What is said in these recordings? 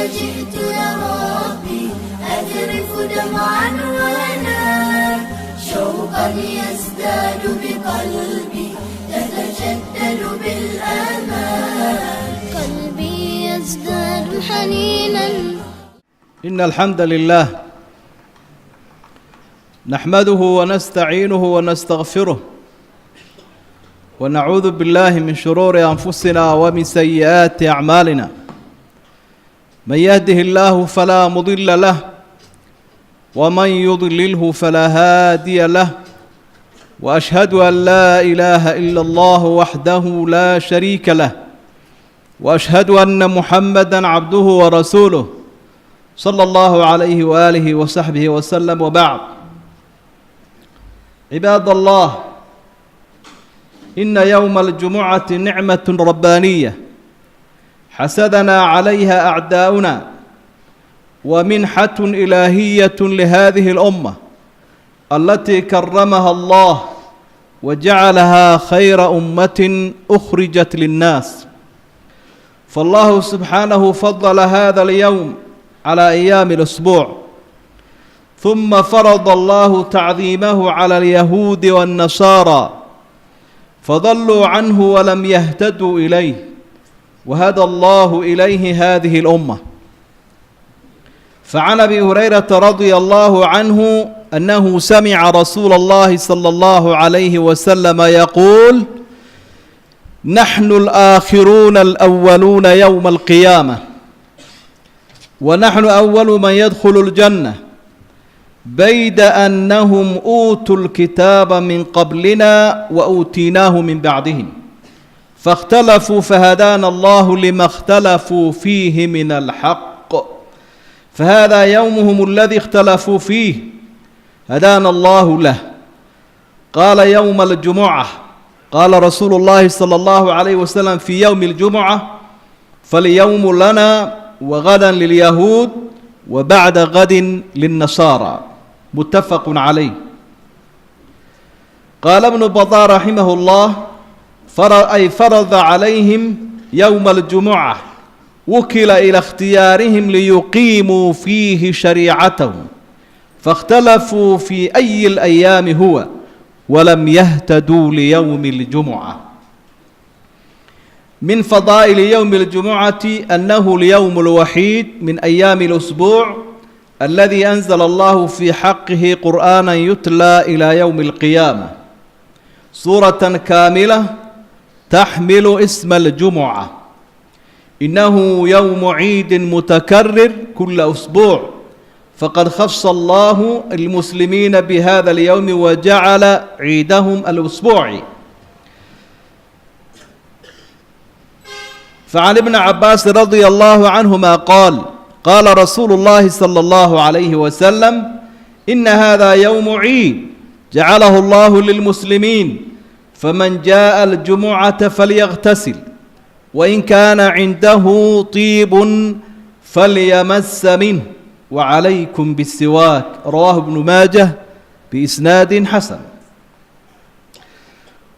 جئت يا ربي أذرف دمعا وأنام شوقا يزداد بقلبي يتجدد بالآمال قلبي يزداد حنينا. إن الحمد لله نحمده ونستعينه ونستغفره ونعوذ بالله من شرور أنفسنا ومن سيئات أعمالنا. من يهده الله فلا مضل له ومن يضلله فلا هادي له وأشهد أن لا إله إلا الله وحده لا شريك له وأشهد أن محمدًا عبده ورسوله صلى الله عليه وآله وصحبه وسلم. وبعد، عباد الله، إن يوم الجمعة نعمة ربانية حسدنا عليها أعداؤنا ومنحة إلهية لهذه الأمة التي كرمها الله وجعلها خير أمة أخرجت للناس. فالله سبحانه فضل هذا اليوم على أيام الأسبوع، ثم فرض الله تعظيمه على اليهود والنصارى فضلوا عنه ولم يهتدوا إليه، وهدى الله إليه هذه الأمة. فعن أبي هريرة رضي الله عنه أنه سمع رسول الله صلى الله عليه وسلم يقول: نحن الآخرون الأولون يوم القيامة، ونحن أول من يدخل الجنة، بيد أنهم أوتوا الكتاب من قبلنا وأوتيناه من بعدهم، فاختلفوا فهدانا الله لما اختلفوا فيه من الحق، فهذا يومهم الذي اختلفوا فيه هدانا الله له. قال: يوم الجمعة. قال رسول الله صلى الله عليه وسلم في يوم الجمعة: فاليوم لنا وغدا لليهود وبعد غد للنصارى. متفق عليه. قال ابن بطال رحمه الله: فرض عليهم يوم الجمعة، وكل إلى اختيارهم ليقيموا فيه شريعتهم، فاختلفوا في أي الأيام هو، ولم يهتدوا ليوم الجمعة. من فضائل يوم الجمعة أنه اليوم الوحيد من أيام الأسبوع الذي أنزل الله في حقه قرآنا يتلى إلى يوم القيامة، سورة كاملة تحمل اسم الجمعة. إنه يوم عيد متكرر كل أسبوع، فقد خص الله المسلمين بهذا اليوم وجعل عيدهم الأسبوعي. فعن ابن عباس رضي الله عنهما قال: قال رسول الله صلى الله عليه وسلم: إن هذا يوم عيد جعله الله للمسلمين، فمن جاء الجمعة فليغتسل، وإن كان عنده طيب فليمس منه، وعليكم بالسواك. رواه ابن ماجه بإسناد حسن.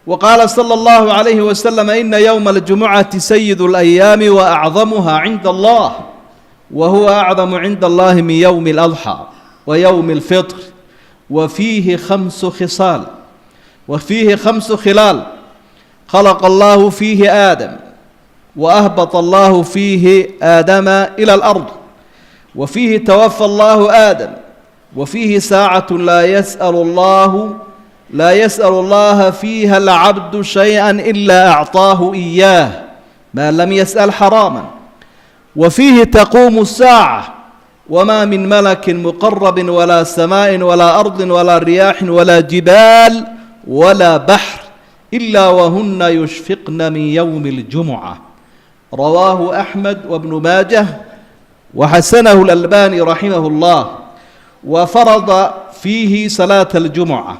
وقال صلى الله عليه وسلم: إن يوم الجمعة سيد الأيام وأعظمها عند الله، وهو أعظم عند الله من يوم الأضحى ويوم الفطر، وفيه خمس خلال: خلق الله فيه آدم، وأهبط الله فيه آدم إلى الأرض، وفيه توفى الله آدم، وفيه ساعة لا يسأل الله فيها العبد شيئا إلا أعطاه إياه ما لم يسأل حراما، وفيه تقوم الساعة، وما من ملك مقرب ولا سماء ولا أرض ولا رياح ولا جبال ولا بحر إلا وهن يشفقن من يوم الجمعة. رواه أحمد وابن ماجه وحسنه الألباني رحمه الله. وفرض فيه صلاة الجمعة.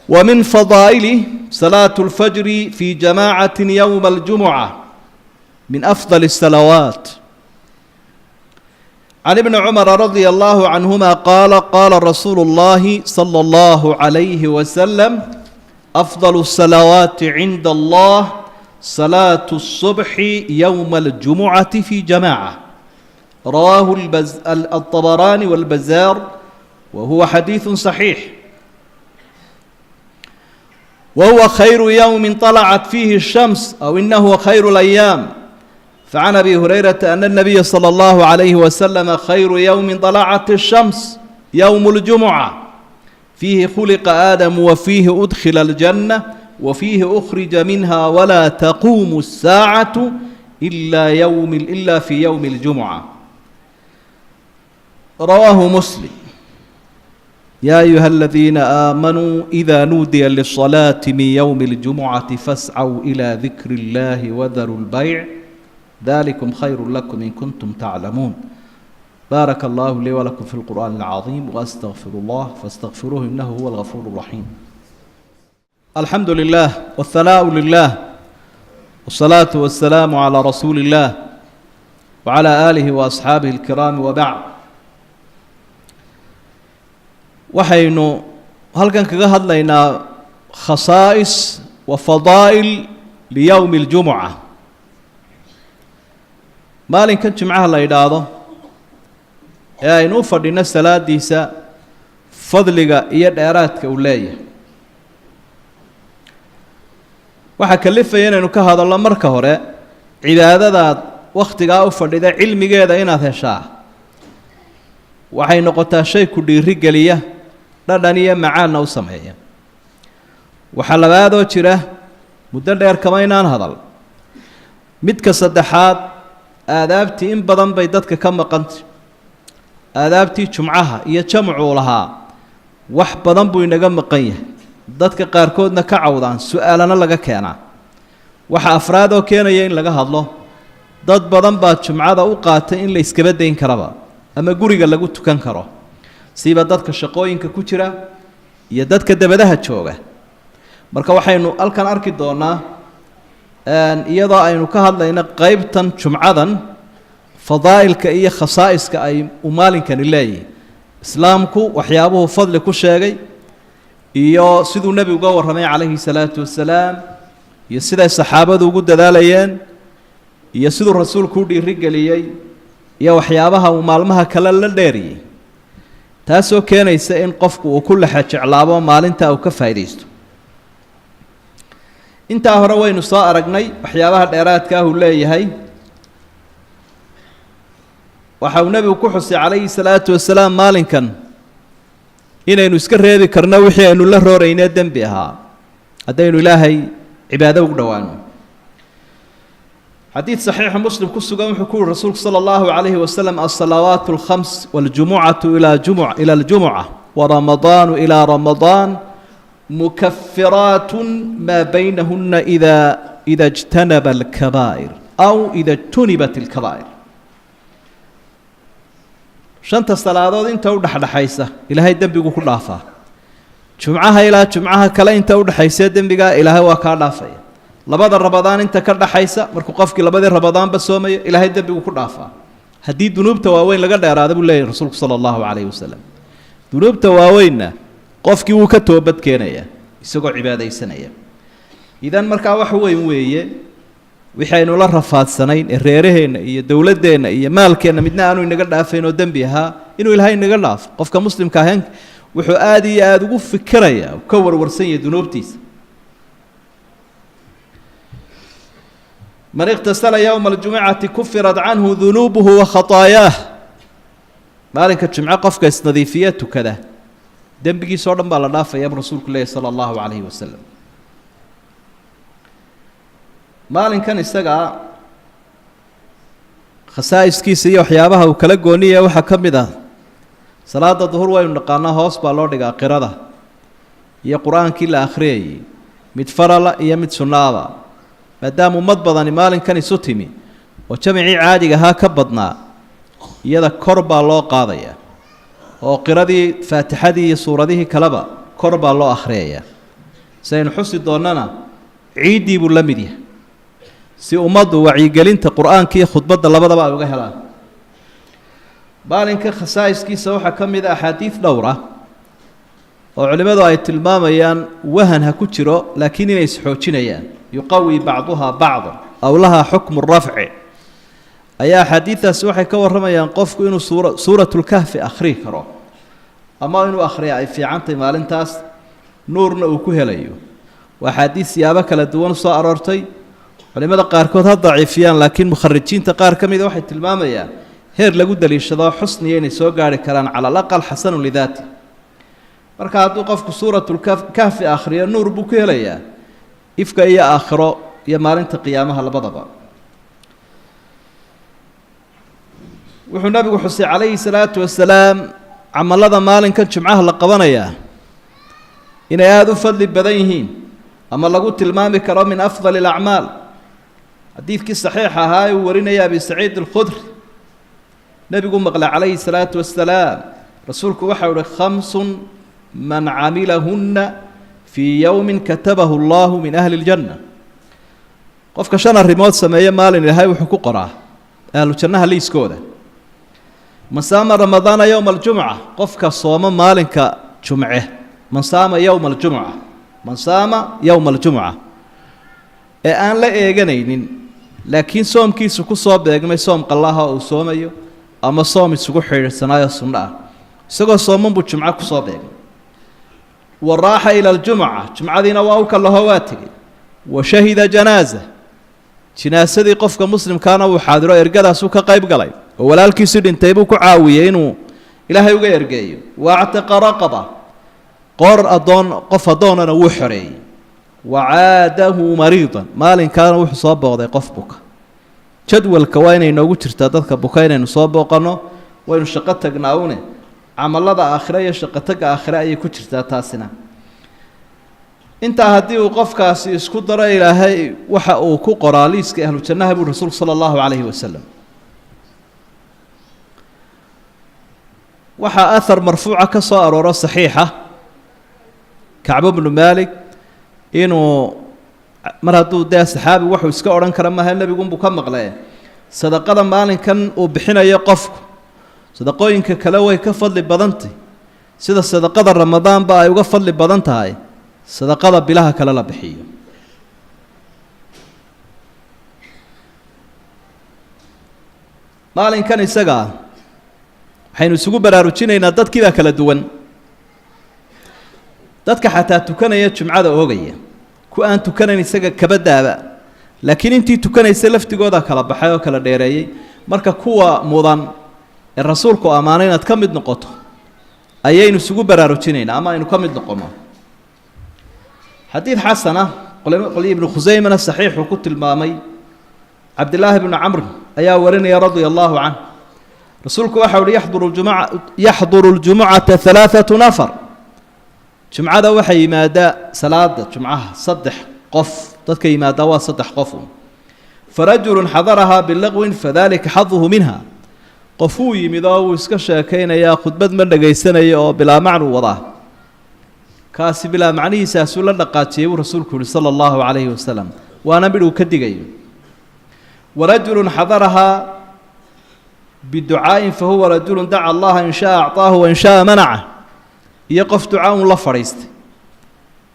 ومن فضائله صلاة الفجر في جماعة يوم الجمعة من أفضل الصلوات. عن ابن عمر رضي الله عنهما قال: قال رسول الله صلى الله عليه وسلم: أفضل الصلوات عند الله صلاة الصبح يوم الجمعة في جماعة، رواه الطبراني والبزار وهو حديث صحيح. وهو خير يوم طلعت فيه الشمس، أو إنه خير الأيام. فعن أبي هريرة أن النبي صلى الله عليه وسلم خير يوم طلعت الشمس يوم الجمعة، فيه خلق آدم وفيه أدخل الجنة وفيه أخرج منها ولا تقوم الساعة إلا في يوم الجمعة. رواه مسلم. يا أيها الذين آمنوا إذا نودي للصلاة من يوم الجمعة فاسعوا إلى ذكر الله وذروا البيع ذلكم خير لكم إن كنتم تعلمون. بارك الله لي ولكم في القرآن العظيم وأستغفر الله فاستغفروه إنه هو الغفور الرحيم. الحمد لله والثناء لله والصلاة والسلام على رسول الله وعلى آله وأصحابه الكرام وبعد. waxaynu halkan kaga hadlaynaa khasaa'is wa fadaa'il liyowmi اljumuca. maalinkan jimcaha la yidhaahdo ee aynu u fadhino salaadiisa fadliga iyo dheeraadka uu leeyahay. waxaa kalifaya inaynu ka hadalno marka hore cibaadadaad wakhtigaa u fadhida cilmigeeda inaad heshaa waxay noqotaa shay ku dhiiri geliya dhadhan iyo macaanna u sameeya. waxaa labaadoo jira muddo dheer kama inaan hadal. midka saddexaad aadaabtii in badan bay dadka ka maqantay. aadaabtii jumcaha iyo jamcuu lahaa wax badan buu inaga maqan yahay. dadka qaarkoodna ka cawdaan su-aalana laga keenaa. waxa afraadoo keenaya in laga hadlo dad badan baa jumcada u qaatay in la iskaba dayn karaba ama guriga lagu tukan karo, siiba dadka shaqooyinka ku jira iyo dadka dabadaha jooga. marka waxaynu halkan arki doonaa iyadoo aynu ka hadlayno qaybtan jumcadan fadaa'ilka iyo khasaa'iska ay u maalinkani leeyihin. islaamku waxyaabuhu fadli ku sheegay iyo siduu nebigu uga warramay calayhi salaatu wasalaam iyo siday saxaabadu ugu dadaalayeen iyo siduu rasuulku u dhiirigeliyey iyo waxyaabaha uu maalmaha kale la dheeriyey, taasoo keenaysa in qofku uu ku lexa jeclaabo maalinta uu ka faa'iidaysto. intaa hore waynu soo aragnay waxyaabaha dheeraadka ah uu leeyahay. waxa uu nebigu ku xusay calayhi salaatu wasalaam maalinkan inaynu iska reebi karno wixii aynu la rooraynee dembi ahaa haddaynu ilaahay cibaado ugu dhowaano. xadiid saxiixa muslim ku sugan wuxuu ku yihi rasuulku sala allahu calayhi wasalam alsalawaatu alkhams waljumucatu ila aljumuca waramadaanu ilaa ramadaan mukafiraatun maa baynahuna ida ijtanaba alkabaa'ir aw ida ijtunibat alkabaa'ir. shanta salaadood inta u dhexdhexaysa ilaahay dembigu ku dhaafaa. jumcaha ilaa jumcaha kale inta u dhexaysee dembigaa ilaahay waa kaa dhaafaya. labada rabadaan inta ka dhaxaysa markuu qofkii labadii rabadaanba soomayo ilaahay dembigu ku dhaafaa. haddii dunuubta waaweyn laga dheeraada buu leeyahy rasuulku sala allahu calayhi wasalam. dunuubta waaweynna qofkii wuu ka toobad keenaya isagoo cibaadaysanaya. idan markaa wax weyn weeye wixii aynu la rafaadsanayn ee reeraheenna iyo dowladdeenna iyo maalkeenna midna aanu inaga dhaafayn oo dembi ahaa inuu ilaahay inaga dhaafo. qofka muslimka ahayn wuxuu aad iyo aada ugu fikiraya ka warwarsan yahay dunuubtiisa. man iqtasala yowma aljumucati kufirat canhu dunuubuhu wa khataayaah. maalinka jumco qofka isnadiifiya tukada dembigiisao dhan baa la dhaafaya bu rasuulku leeyahy sala allahu calayhi wasalam. maalinkan isagaa khasaa'iskiisa iyo waxyaabaha uu kala gooniya waxaa ka mid ah salaada duhur waynu naqaanaa hoos baa loo dhigaa qirada iyo qur-aankii la akhriyayay mid farala iyo mid sunnaaba. maadaama ummad badani maalinkan isu timi oo jamicii caadiga ahaa ka badnaa iyada kor baa loo qaadaya oo qiradii faatixadii iyo suuradihii kaleba kor baa loo akhriyayaa. si aynu xusi doonnana ciiddii buu la mid yahay si ummaddu wacyigelinta qur-aanka iyo khudbadda labadaba ay uga helaan. maalinka khasaa'iskiisa waxaa ka mid a axaadiid dhowr ah oo culimmadu ay tilmaamayaan wahan ha ku jiro laakiin inay isxoojinayaan. yuqawi bacduha bacda aw laha xukmu rafci ayaa xadiidaasi waxay ka warramayaan qofku inuu suuratulkahfi akhrii karo ama inuu akhriya ay fiicantahay maalintaas nuurna uu ku helayo waa xadiis siyaabo kala duwan soo aroortay culimada qaarkood ha daciifiyaan laakiin mukharijiinta qaar ka mida waxay tilmaamayaan heer lagu daliishado xusniya inay soo gaari karaan cala alaqal xasanu lidaati marka hadduu qofku suuratulkahfi akhriyo nuur buu ku helayaa ifka iyo aakhiro iyo maalinta qiyaamaha labadaba wuxuu nabigu xusay calayhi salaatu wasalaam camalada maalinkan jumcaha la qabanayaa inay aada u fadli badan yihiin ama lagu tilmaami karo min afdali alacmaal xadiidkii saxiixa ahaa uu warinaya abi saciid alkhudri nebigu maqlay calayhi salaatu wasalaam rasuulku waxau uhi khamsun man camilahunna fii yowmin katabahu allahu min ahli ljanna qofka 5 arrimood sameeye maalin ilaahay wuxuu ku qoraa ahlu jannaha liiskooda man saama ramadaana yowma aljumca qofka sooma maalinka jumce man saama yowma aljumca man saama yowma aljumca ee aan la eeganaynin laakiin soomkiisu ku soo beegmay soom qallaha uu soomayo ama soom isugu xidhiidhsanaayo sunno ah isagoo sooman buu jumco ku soo beegmay waraaxa ila aljumca jumcadiina waa u kallaho waa tegey wa shahida janaaza jinaasadii qofka muslimkaana uu xaadiro ergadaasuu ka qayb galay oo walaalkiisii dhintay buu ku caawiyey inuu ilaahay uga ergeeyo waactaqa raqaba qof addoonana wuu xoreeyey wacaadahu mariidan maalinkaana wuxuu soo booqday qof buka jadwalka waa inay noogu jirtaa dadka buka inaynu soo booqanno waynu shaqo tagnaa une camalada aakhire iyo shaqo tagga aakhire ayay ku jirtaa taasina intaa haddii uu qofkaasi isku daro ilaahay waxa uu ku qoraa liiska ahlu jannaha buu rasuulku sala allahu calayhi wasalam waxaa ahar marfuuca ka soo arooro saxiixa kacbo bnu maalik inuu mar hadduu dee saxaabi wuxuu iska odhan kara maaha nebigunbuu ka maqlee sadaqada maalinkan uu bixinayo qofku sadaqooyinka kale way ka fadli badantay sida sadaqada ramadaanba ay uga fadli badan tahay sadaqada bilaha kale la bixiyo maalinkan isaga waxaynu isugu baraarujinaynaa dadkii baa kala duwan dadka xataa tukanaya jumcada oogaya ku aan tukanayn isaga kabadaaba laakiin intii tukanaysa laftigooda kala baxay oo kala dheereeyey marka kuwa mudan ee rasuulku ammaanay inaad ka mid noqoto ayaynu isugu baraarujinaynaa ama aynu ka mid noqonno xadiid xasana qolyo ibnu khusaymana saxiixuu ku tilmaamay cabdillaahi bnu camr ayaa warinaya radia allahu canh rasuulku waxau uhi yaxduru ljumucata 3 nafar jumcada waxaa yimaadaa salaada jumcaha 3 qof dadka yimaadaa waa 3 qof farajulu xadarahaa bilaqwin fadalika xaduhu minha qof uu yimid oo uu iska sheekaynayaa khudbad ma dhagaysanayo oo bilaa macnuu wadaa kaasi bilaa macnihiisaasuu la dhaqaajiyey buu rasuulku yihi sala allahu calayhi wasalam waana midh uu ka digayo warajulu xadarahaa biducaa'in fahuwa rajulu daca allaha in shaa acطaahu wain shaa manaca iyo qof ducaa un la fadhiistay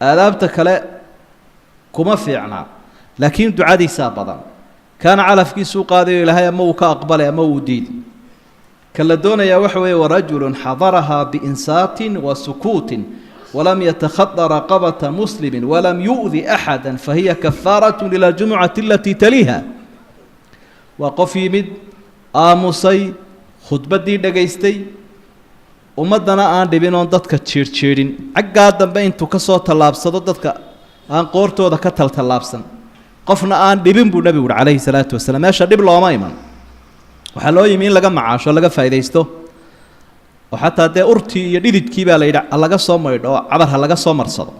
aadaabta kale kuma fiicnaa laakiin ducadiisaa badan kaana calafkiisuu qaadayo ilaahay ama uu ka aqbalay ama uu diiday ka la doonayaa waxa weeye warajulun xadarahaa biinsaatin wa sukuutin walam yatakhada raqabata muslimin walam yu'di axada fahiya kafaaratun ila aljumucati alatii taliiha waa qof yimid aamusay khudbaddii dhagaystay ummaddana aan dhibin oon dadka jiirhjiidhin caggaa dambe intuu ka soo tallaabsado dadka aan qoortooda ka taltallaabsan qofna aan dhibin buu nebigu uhi calayhi salaatu wasalaam meesha dhib looma iman waxaa loo yimi in laga macaasho laga faa'iidaysto oo xataa dee urtii iyo dhididkii baa la yidhi laga soo maydho oo cabar ha laga soo marsado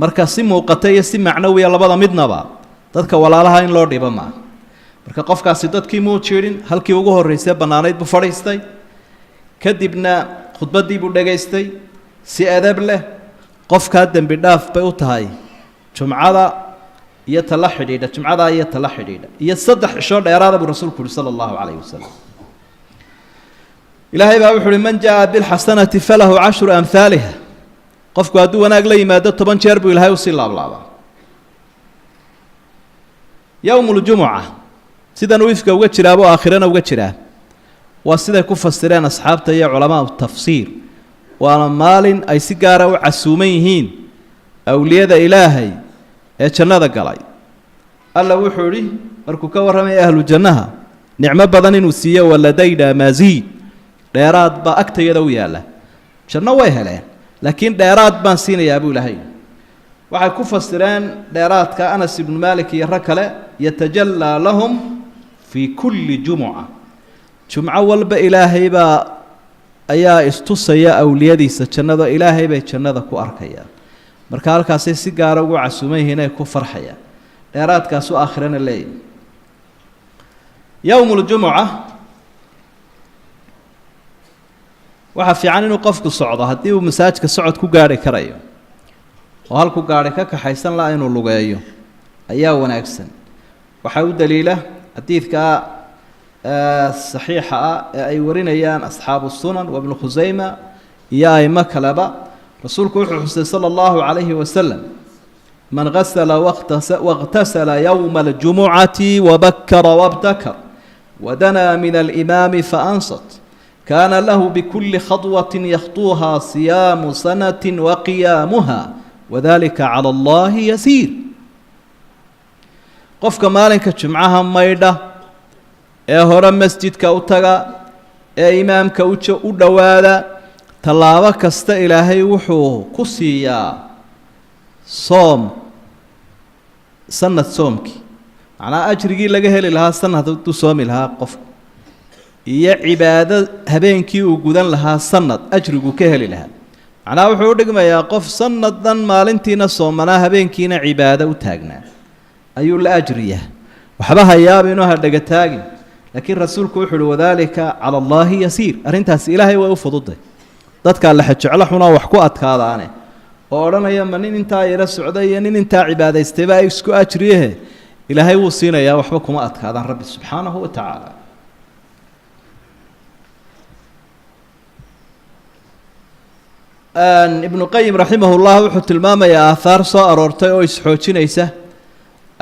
marka si muuqata iyo si macnawiya labada midnaba dadka walaalaha in loo dhibo maa marka qofkaasi dadkii muu jiidhin halkii ugu horraysay bannaanayd buu fadhiistay kadibna khudbaddii buu dhagaystay si edab leh qofkaa dembi dhaaf bay u tahay jumcada iyo tala xidhiidha jumcadaa iyo tala xidhiidha iyo 3 cisho dheeraada buu rasuulku yihi sala allahu calayhi wasalam ilaahay baa wuxu uhi man jaa bilxasanati falahu 10 amhaaliha qofku hadduu wanaag la yimaado 10 jeer buu ilaahay usii laablaabaa yowmu ljumuca sidan uu ifka uga jiraabo aakhirana uga jiraa waa siday ku fasireen asxaabta iyo culamaa tafsiir waana maalin ay si gaara u casuuman yihiin awliyada ilaahay ee jannada galay alla wuxuu idhi markuu ka warramay ahlu jannaha nicmo badan inuu siiyo waladayna maziid dheeraad baa agtayada u yaalla janno way heleen laakiin dheeraad baan siinayaa buu ilaahay waxay ku fasireen dheeraadka anas ibnu maalik iyo rag kale yatajallaa lahum fii kulli jumuca jumco walba ilaahay baa ayaa istusaya awliyadiisa jannada ilaahay bay jannada ku arkayaan marka halkaasay si gaara ugu casuuman yihiin ay ku farxayaan dheeraadkaasu aakhirana leeyahy yowmu ljumuca waxaa fiican inuu qofku socdo haddii uu masaajidka socod ku gaarhi karayo oo halku gaadhi ka kaxaysan laha inuu lugeeyo ayaa wanaagsan waxaa u daliila xadiidka saxiixa ah ee ay warinayaan asxaabu sunan wabnu khusayma iyo aimo kaleba rasuulku wuxuu xusay sala allahu calayhi wasalam man gasala waاغtasala yowma aljumucati wabakara wabtakar wadanaa min alimaami faansat kaana lahu bikuli khadwati yakhtuuha siyaamu sanati waqiyaamuha wadalika cala allahi yasiir qofka maalinka jumcaha maydha ee hore masjidka u taga ee imaamka u dhowaada tallaabo kasta ilaahay wuxuu ku siiyaa soom sanad soomkii macnaa ajrigii laga heli lahaa sanad hadduu soomi lahaa qofku iyo cibaado habeenkii uu gudan lahaa sanad ajriguu ka heli lahaa macnaha wuxuu u dhigmayaa qof sanaddan maalintiina soomanaa habeenkiina cibaado u taagnaa ayuu la ajriyaa waxba hayaaba inuu hadhaga taagin laakiin rasuulku wuxuu uhi wadaalika cala allaahi yasiir arrintaasi ilaahay way u fududay dadkaa la xejeclo xunoo wax ku adkaadaane oo odhanaya ma nin intaa yaro socda iyo nin intaa cibaadaystayba ay isku ajriyehe ilaahay wuu siinayaa waxba kuma adkaadaan rabbi subxaanahu wa tacaala ibnu qayim raximah llah wuxuu tilmaamayaa aahaar soo aroortay oo isxoojinaysa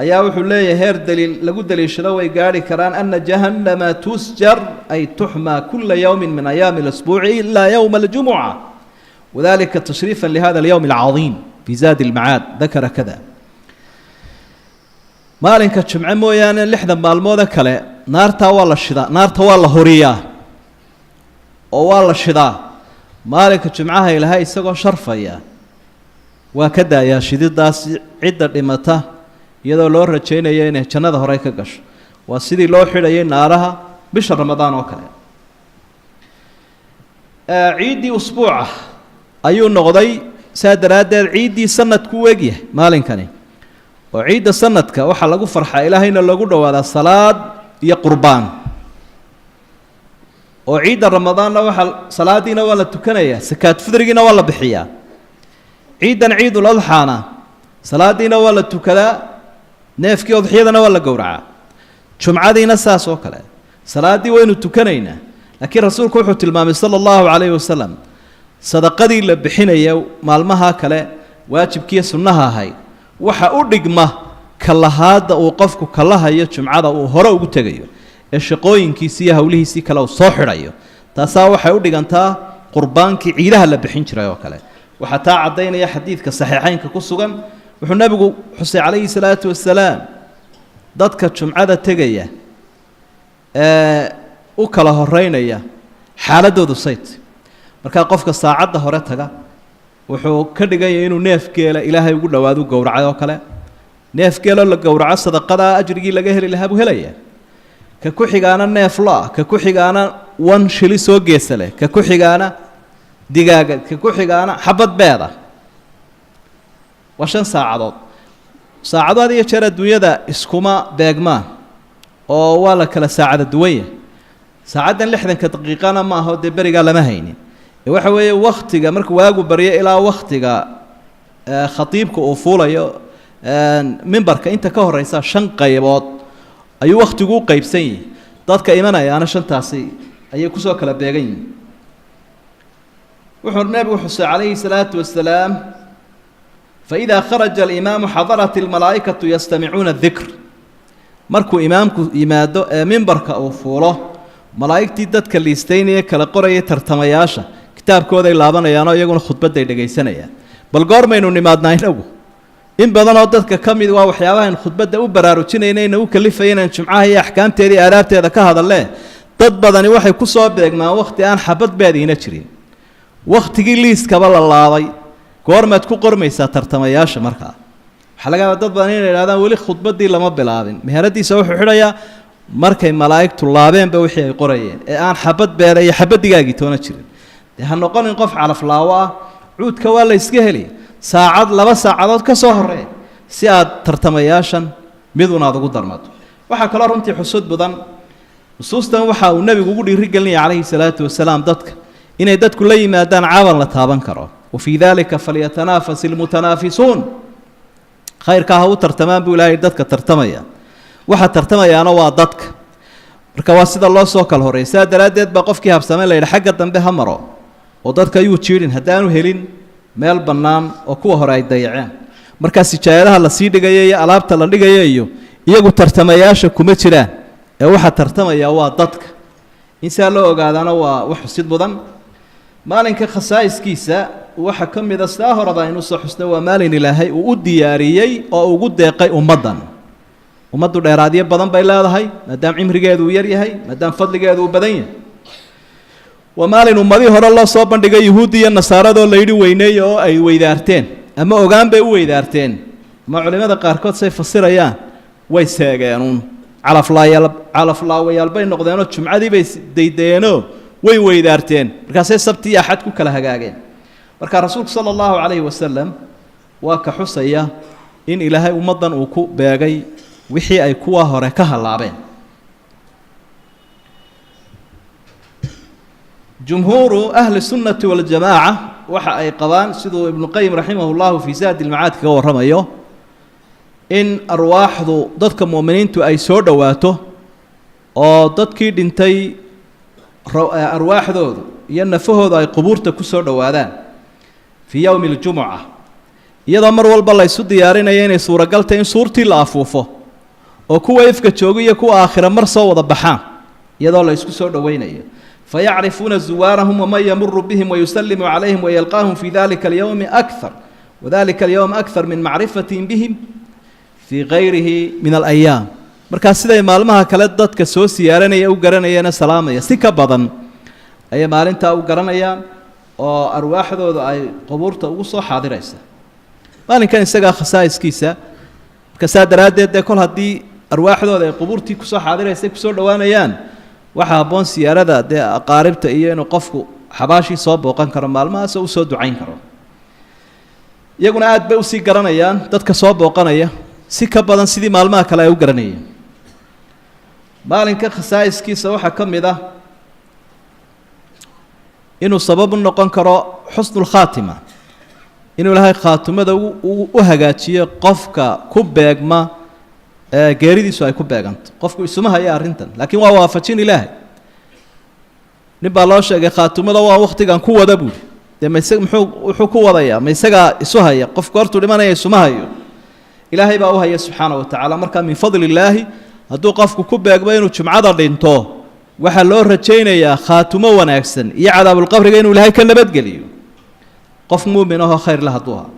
ayaa wuxuu leeyahay heer daliil lagu daliishado way gaarhi karaan ana jahannama tusjar ay tuxmaa kula yowmi min ayaami اlasbuuci ilaa yowma aljumuca wadalika tashriifa lihada alyowm alcadiim fi zaadi lmacaad dakara kada maalinka jumce mooyaane 6 maalmoode kale naartaa waa la shidaa naarta waa la horiyaa oo waa la shidaa maalinka jumcaha ilaahay isagoo sharfaya waa ka daayaa shididaas cidda dhimata iyadoo loo rajaynayo inay jannada hore ka gasho waa sidii loo xidhayay naaraha bisha ramadaan oo kale ciiddii usbuuca ayuu noqday saa daraaddeed ciiddii sanadku u egyahay maalinkani oo ciidda sanadka waxaa lagu farxaa ilaahayna loogu dhowaadaa salaad iyo qurbaan oo ciidda ramadaanna waxaa salaadiina waa la tukanayaa sakaad fidrigiina waa la bixiyaa ciiddan ciidul adxaana salaadiina waa la tukadaa neefkii udxiyadana waa la gowracaa jumcadiina saas oo kale salaaddii waynu tukanaynaa laakiin rasuulku wuxuu tilmaamay sala allahu calayhi wasalam sadaqadii la bixinaya maalmaha kale waajibkiiyo sunnaha ahayd waxa u dhigma kalahaadda uu qofku kalahayo jumcada uu hore ugu tegayo ee shaqooyinkiisii iyo howlihiisii kale uu soo xidhayo taasaa waxay u dhigantaa qurbaankii ciidaha la bixin jiray oo kale waxaa taa caddaynaya xadiidka saxiixeynka ku sugan wuxuu nabigu xusay calayhi salaatu wasalaam dadka jumcada tegaya ee u kala horeynaya xaaladoodu sayt markaa qofka saacadda hore taga wuxuu ka dhiganya inuu neef geela ilaahay ugu dhowaado u gowracay oo kale neef geeloo la gowraco sadaqadaa ajrigii laga heli lahaa buu helaya ka ku xigaana neef lo-a ka ku xigaana wan shili soo geesa leh ka ku xigaana digaagad ka ku xigaana xabad beeda waa 5 saacadood saacado had iyo jeer adduunyada iskuma beegmaan oo waa la kala saacada duwan yahay saacaddan 60 daqiiqana ma aho dee berigaa lama haynin waxa weeye waktiga marka waagu baryo ilaa waktiga khatiibka uu fuulayo mimbarka inta ka horeysa 5 qaybood ayuu waktigu u qaybsan yahay dadka imanayaana 5taasi ayay kusoo kala beegan yihiin wuxuu nabigu xusay calayhi salaatu wasalaam فإذا خرج الإمام حضرت الملائكة يستمعون الذكر markuu imaamku yimaado ee mimbarka uu fuulo malaa'igtii dadka liistaynaya kala qoraya tartamayaasha kitaabkooday laabanayaan oo iyaguna khudbadday dhagaysanayaan bal goormaynu nimaadnaa inagu in badan oo dadka ka mid waa waxyaabaha in khudbadda u baraarujinayna inay u kalifayeen jumcaha iyo axkaamteeda iyo aadaabteeda ka hadallee dad badani waxay ku soo beegmaan wakhti aan xabad baadiina jirin wakhtigii liiskaba la laabay goormaad ku qormaysaa tartamayaasha markaa waxaa laga yaabaa dad badan inay idhahdaan weli khudbaddii lama bilaabin meheradiisa wuxuu xidhayaa markay malaa'igtu laabeenba wixii ay qorayeen ee aan xabad beera iyo xabaddigaagii toona jirin dee ha noqonin qof calaflaawo ah cuudka waa la yska heli saacad 2 saacadood ka soo horreeya si aad tartamayaashan miduna aad ugu darmato waxaa kaloo runtii xusud badan nusuustan waxa uu nebigu ugu dhiirigelinaya calayhi salaatu wasalaam dadka inay dadku la yimaadaan caawan la taaban karo wafii dalika falyatanafas ilmutanaafisuun khayrka ha u tartamaan buu ilaahay dadka tartamaya waxa tartamayaana waa dadka marka waa sida loo soo kala horeeyay saa daraaddeed baa qofkii habsamay la yidhi xagga dambe ha maro oo dadka ayuu jiirin haddaanu helin meel bannaan oo kuwa hore ay dayaceen markaa sijaayadaha la sii dhigaya iyo alaabta la dhigaya iyo iyagu tartamayaasha kuma jiraan ee waxa tartamaya waa dadka in saa loo ogaadana waa wax xusid mudan maalinka khasaa'iskiisa waxa ka mid ah saa horeba inuu soo xusnay waa maalin ilaahay uu u diyaariyey oo ugu deeqay ummaddan ummaddu dheeraadyo badan bay leedahay maadaama cimrigeedu uu yar yahay maadaama fadligeedu uu badan yahay waa maalin ummadii hore loo soo bandhigay yuhuuddi iyo nasaaradoo la yidhi weyneeya oo ay weydaarteen ama ogaan bay u weydaarteen ama culimmada qaarkood say fasirayaan way seegeenuun calaflaawayaal bay noqdeenoo jumcadii bay daydayeenoo way weydaarteen markaasay sabti iyo axad ku kala hagaageen marka rasuulku sala allahu calayhi wasalam waa ka xusaya in ilaahay ummaddan uu ku beegay wixii ay kuwa hore ka halaabeen jumhuuru ahli sunnati waljamaaca waxa ay qabaan siduu ibnu qayim raximah llahu fii zaadi ilmacaad kaga warramayo in arwaaxdu dadka mu'miniintu ay soo dhowaato oo dadkii dhintay arwaaxdoodu iyo nafahoodu ay qubuurta ku soo dhowaadaan fii yowmi aljumuca iyadoo mar walba la ysu diyaarinaya inay suuragaltay in suurtii la afuufo oo kuwa ifka jooga iyo kuwa aakhira mar soo wada baxaan iyadoo la isku soo dhowaynayo fayacrifuuna zuwaarahum waman yamuru bihim wayusalimu calayhim wayalqaahum fii dalika alyowmi akthar wadalika alyowm akthar min macrifatihim bihim fii gayrihi min alayaam markaa siday maalmaha kale dadka soo siyaaranaya u garanayana salaamaya si ka badan ayay maalintaa u garanayaan oo arwaaxdooda ay qubuurta ugu soo xaadiraysa maalinkan isagaa khasaa'iskiisa marka saa daraaddeed dee kol haddii arwaaxdooda ay qubuurtii kusoo xaadiraysay kusoo dhowaanayaan waxaa habboon siyaarada dee aqaaribta iyo inuu qofku xabaashii soo booqan karo maalmahaasoo u soo ducayn karo iyaguna aad bay usii garanayaan dadka soo booqanaya si ka badan sidii maalmaha kale ay u garanayeen maalinka khasaa'iskiisa waxaa ka mid ah inuu sabab u noqon karo xusnulkhaatima inuu ilaahay khaatimada u hagaajiyo qofka ku beegma geeridiisu ay ku beeganto qofku isuma haya arrintan laakiin waa waafajin ilaahay nin baa loo sheegay khaatimada waa wakhtigan ku wada buuri dee wuxuu ku wadayaa ma isagaa isu haya qofku hortuu dhimanaya isuma hayo ilaahay baa u haya subxaana wa tacaala markaa min fadli illaahi hadduu qofku ku beegmo inuu jumcada dhinto waxaa loo rajaynayaa khaatimo wanaagsan iyo cadaabulqabriga inuu ilaahay ka nabadgeliyo qof muumin ahoo khayr leh hadduu ahaa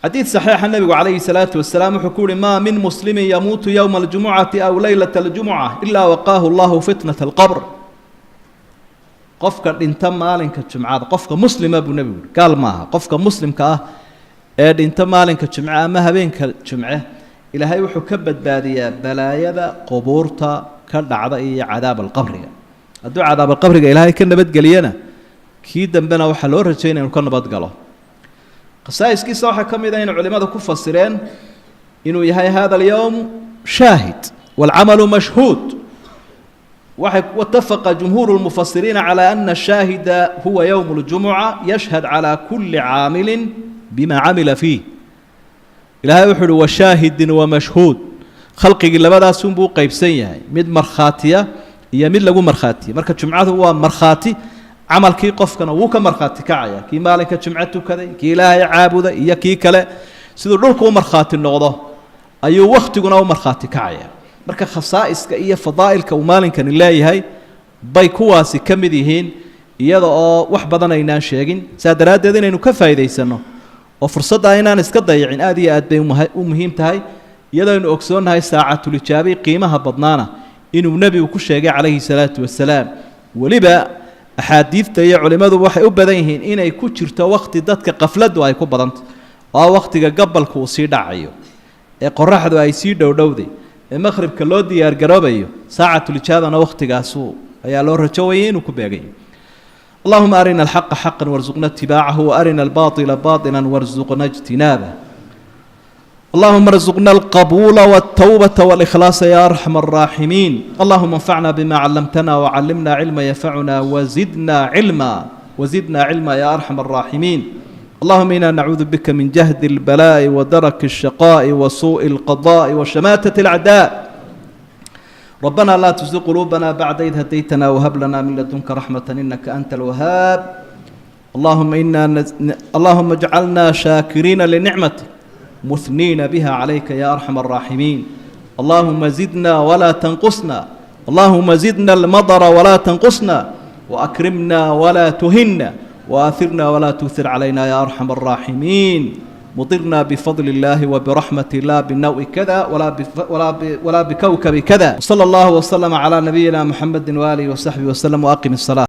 xadiid saxiixa nebigu calayhi salaatu wasalaam wuxuu ku uhi maa min muslimin yamuutu yowma aljumucati aw leylata aljumuca ilaa waqaahu allahu fitnata alqabr qofka dhinta maalinka jumcada qofka muslima buu nebigu uhi gaal maaha qofka muslimka ah ee dhinta maalinka jumce ama habeenka jumce ilaahay wuxuu ka badbaadiyaa balaayada qubuurta ka dhacda iyo cadaab alqabriga hadduu cadaab alqabriga ilaahay ka nabadgeliyana kii dambena waxaa loo rajaynaya inuu ka nabadgalo khasaa'iskiisa waxaa ka mid ah inay culimmadu ku fasireen inuu yahay hada alyowm shaahid waalcamalu mashhuud واتفق جمهور المفسرين على أن الشاهد هو يوم الجمعة يشهد على كل عامل بما عمل فيه إلهي وحده وشاهد ومشهود خلقي لبدا سنبو قيبسية مد مرخاتية هي مد لغو مرخاتية مركة جمعة هو مرخاتي عمل كي قفكنا وكا مرخاتي كعيا كي مالك جمعته كذا كي إلهي عابده إيا كي كلا سيدو لولكو مرخاتي النغضة ayuu wakhtiguna u markhaati kacaya marka khasaa'iska iyo fadaa'ilka uu maalinkani leeyahay bay kuwaasi ka mid yihiin iyada oo wax badan aynaan sheegin saa daraaddeed inaynu ka faa'iidaysanno oo fursadda inaan iska dayicin aad iyo aad bay u muhiim tahay iyadoo aynu ogsoonnahay saacatulijaabi qiimaha badnaana inuu nebigu ku sheegay calayhi salaatu wasalaam weliba axaadiidta iyo culimmadu waxay u badan yihiin inay ku jirto wakhti dadka qafladdu ay ku badanta oo wakhtiga gabalku uu sii dhacayo ee qoraxdu ay sii dhowdhowday ee maqhribka loo diyaargaroobayo saacatulijaabana wakhtigaasu ayaa loo rajowayay inuu ku beegay اللهم أرنا الحق حقا وارزقنا اتباعه وأرنا الباطل باطلا وارزقنا اجتنابه اللهم ارزقنا القبول والتوبة والإخلاص يا أرحم الراحمين اللهم انفعنا بما علمتنا وعلمنا علما ينفعنا وزدنا علما يا أرحم الراحمين اللهم إنا نعوذ بك من جهد البلاء ودرك الشقاء وسوء القضاء وشماتة الأعداء ربنا لا تزغ قلوبنا بعد إذ هديتنا وهب لنا من لدنك رحمة إنك أنت الوهاب اللهم اجعلنا شاكرين لنعمتك مثنين بها عليك يا أرحم الراحمين اللهم زدنا ولا تنقصنا اللهم زدنا المطر ولا تنقصنا وأكرمنا ولا تهنا وآثرنا ولا تؤثر علينا يا أرحم الراحمين مطرنا بفضل الله وبرحمة الله بالنوء كذا ولا بكوكب كذا صلى الله وسلم على نبينا محمد وآله وصحبه وسلم وأقم الصلاة